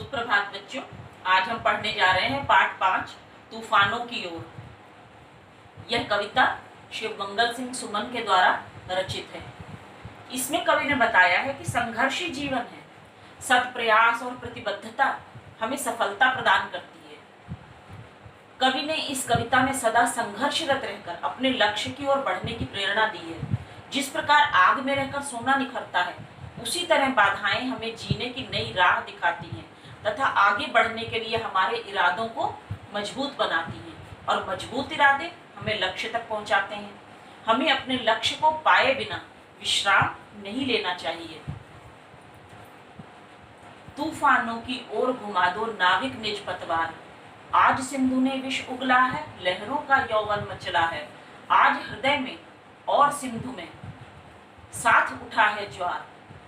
सुप्रभात बच्चों, आज हम पढ़ने जा रहे हैं पाठ 5 तूफानों की ओर। यह कविता शिव मंगल सिंह सुमन के द्वारा रचित है। इसमें कवि ने बताया है कि संघर्षी जीवन है, सत प्रयास और प्रतिबद्धता हमें सफलता प्रदान करती है। कवि ने इस कविता में सदा संघर्षरत रहकर अपने लक्ष्य की ओर बढ़ने की प्रेरणा दी है। जिस प्रकार आग में रहकर सोना निखरता है, उसी तरह बाधाएं हमें जीने की नई राह दिखाती हैं तथा आगे बढ़ने के लिए हमारे इरादों को मजबूत बनाती हैं, और मजबूत इरादे हमें लक्ष्य तक पहुंचाते हैं। हमें अपने लक्ष्य को पाए बिना विश्राम नहीं लेना चाहिए। तूफानों की ओर घुमा दो नाविक निज पतवार, आज सिंधु ने विष उगला है, लहरों का यौवन मचला है। आज हृदय में और सिंधु में साथ उठा है ज्वार,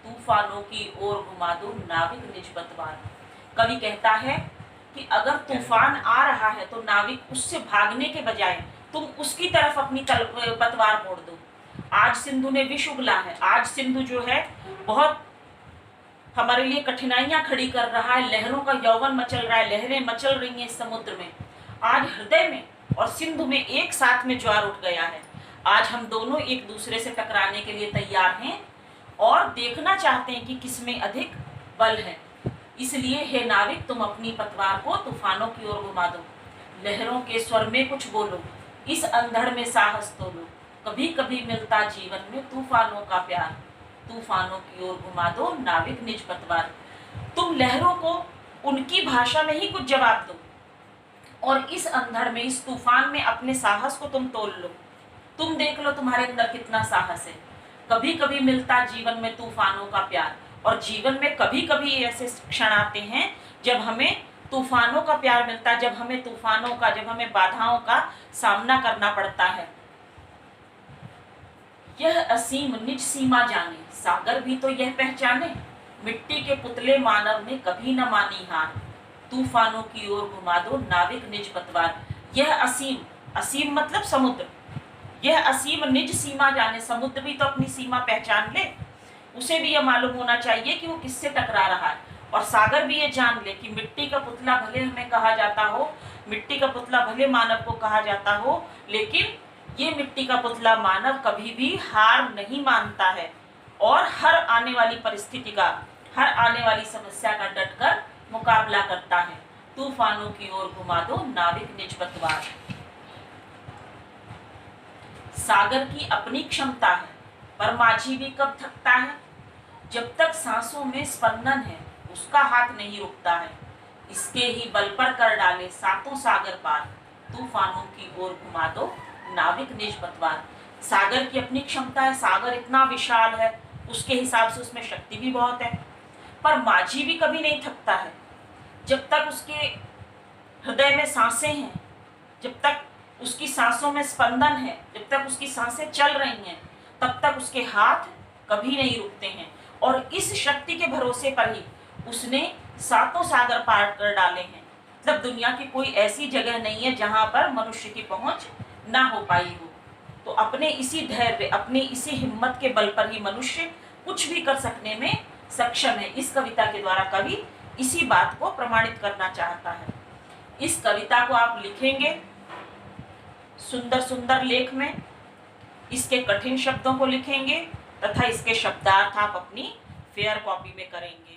तूफानों की ओर घुमा दो नाविक निज पतवार। कवि कहता है कि अगर तूफान आ रहा है तो नाविक उससे भागने के बजाय तुम उसकी तरफ अपनी पतवार मोड़ दो। आज सिंधु ने विष उगला है, आज सिंधु जो है बहुत हमारे लिए कठिनाइयां खड़ी कर रहा है, लहरों का यौवन मचल रहा है, लहरें मचल रही हैं समुद्र में। आज हृदय में और सिंधु में एक साथ में ज्वार उठ गया है। आज हम दोनों एक दूसरे से टकराने के लिए तैयार हैं और देखना चाहते हैं कि किसमें अधिक बल है। इसलिए हे नाविक, तुम अपनी पतवार को तूफानों की ओर घुमा दो, लहरों के स्वर में कुछ बोलो, इस अंधड़ में साहस तोलो। कभी कभी मिलता जीवन में तूफानों का प्यार, तूफानों की ओर घुमा दो नाविक निज पतवार। तुम लहरों को उनकी भाषा में ही कुछ जवाब दो और इस अंधड़ में, इस तूफान में अपने साहस को तुम तोल लो। तुम देख लो तुम्हारे अंदर कितना साहस है। कभी कभी मिलता जीवन में तूफानों का प्यार, और जीवन में कभी कभी ऐसे क्षण आते हैं जब हमें तूफानों का प्यार मिलता है, जब हमें तूफानों का, जब हमें बाधाओं का सामना करना पड़ता है। यह असीम निज सीमा जाने, सागर भी तो यह पहचाने, मिट्टी के पुतले मानव ने कभी न मानी हार, तूफानों की ओर घुमा दो नाविक निज पतवार। यह असीम, असीम मतलब समुद्र, यह असीम निज सीमा जाने, समुद्र भी तो अपनी सीमा पहचान ले, उसे भी यह मालूम होना चाहिए कि वो किससे टकरा रहा है। और सागर भी ये जान ले कि मिट्टी का पुतला भले हमें कहा जाता हो, मिट्टी का पुतला भले मानव को कहा जाता हो, लेकिन ये मिट्टी का पुतला मानव कभी भी हार नहीं मानता है और हर आने वाली परिस्थिति का, हर आने वाली समस्या का डटकर मुकाबला करता है। तूफानों की ओर घुमा दो नाविक निज पतवार। सागर की अपनी क्षमता है, पर माझी भी कब थकता है, जब तक सांसों में स्पंदन है उसका हाथ नहीं रुकता है। इसके ही बल पर कर डाले सातों सागर पार, तूफानों की ओर घुमा दो नाविक निज पतवार। सागर की अपनी क्षमता है, सागर इतना विशाल है, उसके हिसाब से उसमें शक्ति भी बहुत है, पर माझी भी कभी नहीं थकता है। जब तक उसके हृदय में सांसें हैं, जब तक उसकी सांसों में स्पंदन है, जब तक उसकी सांसें चल रही हैं, तब तक उसके हाथ कभी नहीं रुकते हैं। और इस शक्ति के भरोसे पर ही उसने सातों सागर पार कर डाले हैं। मतलब दुनिया की कोई ऐसी जगह नहीं है जहां पर मनुष्य की पहुंच ना हो पाई हो। तो अपने इसी धैर्य, अपने इसी हिम्मत के बल पर ही मनुष्य कुछ भी कर सकने में सक्षम है। इस कविता के द्वारा कवि इसी बात को प्रमाणित करना चाहता है। इस कविता को आप लिखेंगे सुंदर सुंदर लेख में, इसके कठिन शब्दों को लिखेंगे तथा इसके शब्दार्थ आप अपनी फेयर कॉपी में करेंगे।